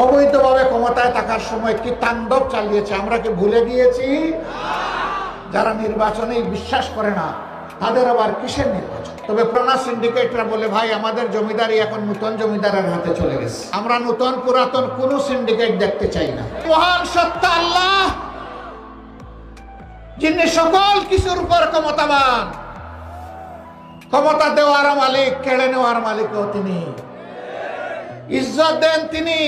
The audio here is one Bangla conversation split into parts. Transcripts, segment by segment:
অবৈধভাবে ক্ষমতায় থাকার সময় কি তাণ্ডব চালিয়েছে আমরা কি ভুলে গিয়েছি? যারা নির্বাচনে বিশ্বাস করে না তাদের আবার কিসের নির্বাচন? তবে পুরানা সিন্ডিকেটরা বলে, ভাই আমাদের জমিদারি এখন নতুন জমিদারের হাতে চলে গেছে, আমরা নতুন পুরাতন কোন সিন্ডিকেট দেখতে চাই না। মহান সত্তা আল্লাহ, যিনি সকল কিছুর উপর ক্ষমতাবান, ক্ষমতা দেওয়ার মালিক, কেড়ে নেওয়ার মালিকও তিনি, ইজ্জত দেন তিনি,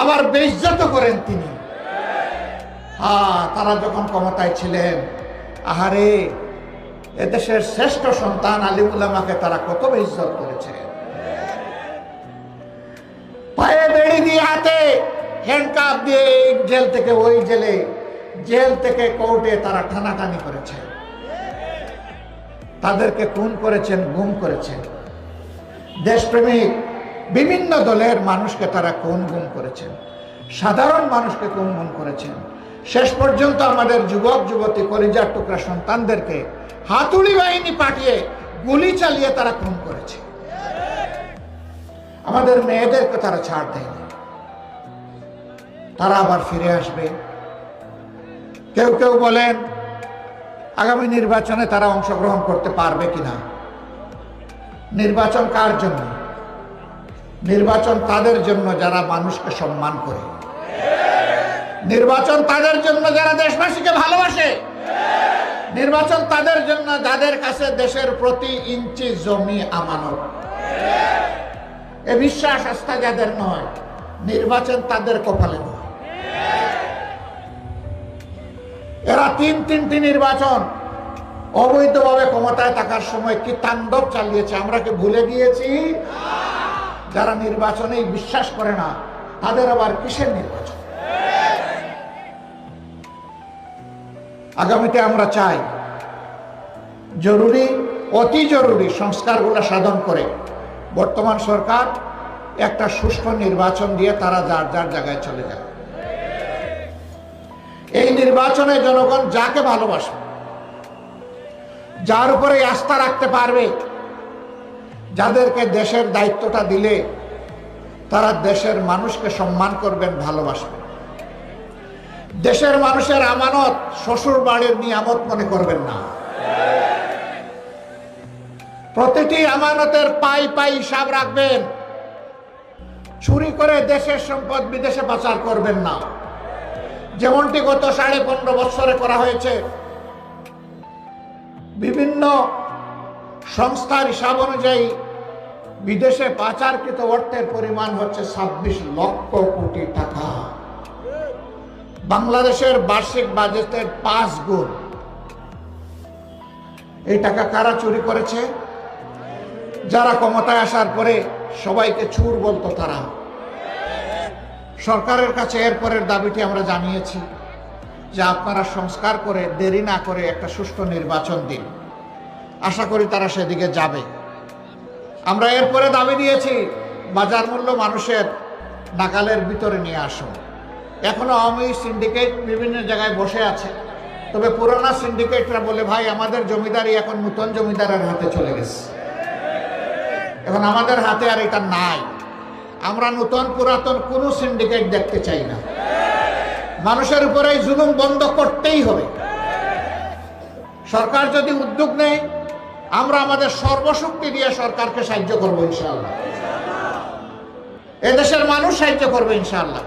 আবার বেইজ্জত করেন তিনি। তারা যখন ক্ষমতায় ছিলেন, আহারে এদেশের শ্রেষ্ঠ সন্তান আলিম উলামাকে তারা কত বেইজ্জত করেছে। পায়ে বেড়ি দিয়ে, হাতে হ্যান্ডকাপ দিয়ে জেল থেকে ওই জেলে, জেল থেকে কোর্টে তারা টানাটানি করেছে, তাদেরকে খুন করেছেন, গুম করেছেন। দেশপ্রেমিক বিভিন্ন দলের মানুষকে তারা খুন গুম করেছেন, সাধারণ মানুষকে খুন গুম করেছেন। শেষ পর্যন্ত আমাদের যুবক যুবতী কলিজার টুকরা সন্তানদেরকে হাতুড়ি বাহিনী পাঠিয়ে গুলি চালিয়ে তারা খুন করেছে। আমাদের মেয়েদেরকে তারা ছাড় দেয়নি। তারা আবার ফিরে আসবে। কেউ কেউ বলেন আগামী নির্বাচনে তারা অংশগ্রহণ করতে পারবে কিনা। নির্বাচন কার জন্য? নির্বাচন তাদের জন্য যারা মানুষকে সম্মান করে, নির্বাচন তাদের জন্য যারা দেশবাসীকে ভালোবাসে, নির্বাচন তাদের জন্য যাদের কাছে দেশের প্রতি ইঞ্চি জমি আমানত। এ বিশ্বাস আস্থা যাদের নয়, নির্বাচন তাদের কপালে নয়। এরা তিনটি নির্বাচন অবৈধভাবে ক্ষমতায় থাকার সময় কি তাণ্ডব চালিয়েছে আমরা কি ভুলে গিয়েছি? যারা নির্বাচনে বিশ্বাস করে না তাদের আবার কিসের নির্বাচন? আগামীতে আমরা চাই জরুরি, অতি জরুরি সংস্কারগুলো সাধন করে বর্তমান সরকার একটা সুষ্ঠু নির্বাচন দিয়ে তারা যার যার জায়গায় চলে যায়। এই নির্বাচনে জনগণ যাকে ভালোবাসে, যার উপরে আস্থা রাখতে পারবে, যাদেরকে দেশের দায়িত্বটা দিলে তারা দেশের মানুষকে সম্মান করবেন, ভালোবাসবেন। দেশের মানুষের আমানত শ্বশুর বাড়ির নিয়ামত মনে করবেন না। প্রতিটি আমানতের পাই পাই হিসাব রাখবেন। চুরি করে দেশের সম্পদ বিদেশে পাচার করবেন না, যেমনটি গত 15.5 বছরে করা হয়েছে। বিভিন্ন সংস্থার হিসাব অনুযায়ী বিদেশে পাচারকৃত অর্থের পরিমাণ হচ্ছে 26 লক্ষ কোটি টাকা, বাংলাদেশের বার্ষিক বাজেটের 5 গুণ। এই টাকা কারা চুরি করেছে? যারা ক্ষমতায় আসার পরে সবাইকে চোর বলতো তারা। সরকারের কাছে এরপরের দাবিটি আমরা জানিয়েছি যে আপনারা সংস্কার করে দেরি না করে একটা সুষ্ঠু নির্বাচন দিন। আশা করি তারা সেদিকে যাবে। আমরা এরপরে দাবি দিয়েছি বাজার মূল্য মানুষের নাগালের ভিতরে নিয়ে আসুন। এখনো আওয়ামী সিন্ডিকেট বিভিন্ন জায়গায় বসে আছে, তবে পুরানা সিন্ডিকেটরা বলে, ভাই আমাদের জমিদারি এখন নতুন জমিদারের হাতে চলে গেছে, এখন আমাদের হাতে আর এটা নাই। আমরা নতুন পুরাতন কোন সিন্ডিকেট দেখতে চাই না। মানুষের উপরে জুলুম বন্ধ করতেই হবে। সরকার যদি উদ্যোগ নেয়, আমরা আমাদের সর্বশক্তি দিয়ে সরকারকে সাহায্য করবো ইনশাআল্লাহ। এদেশের মানুষ সাহায্য করবে ইনশাআল্লাহ।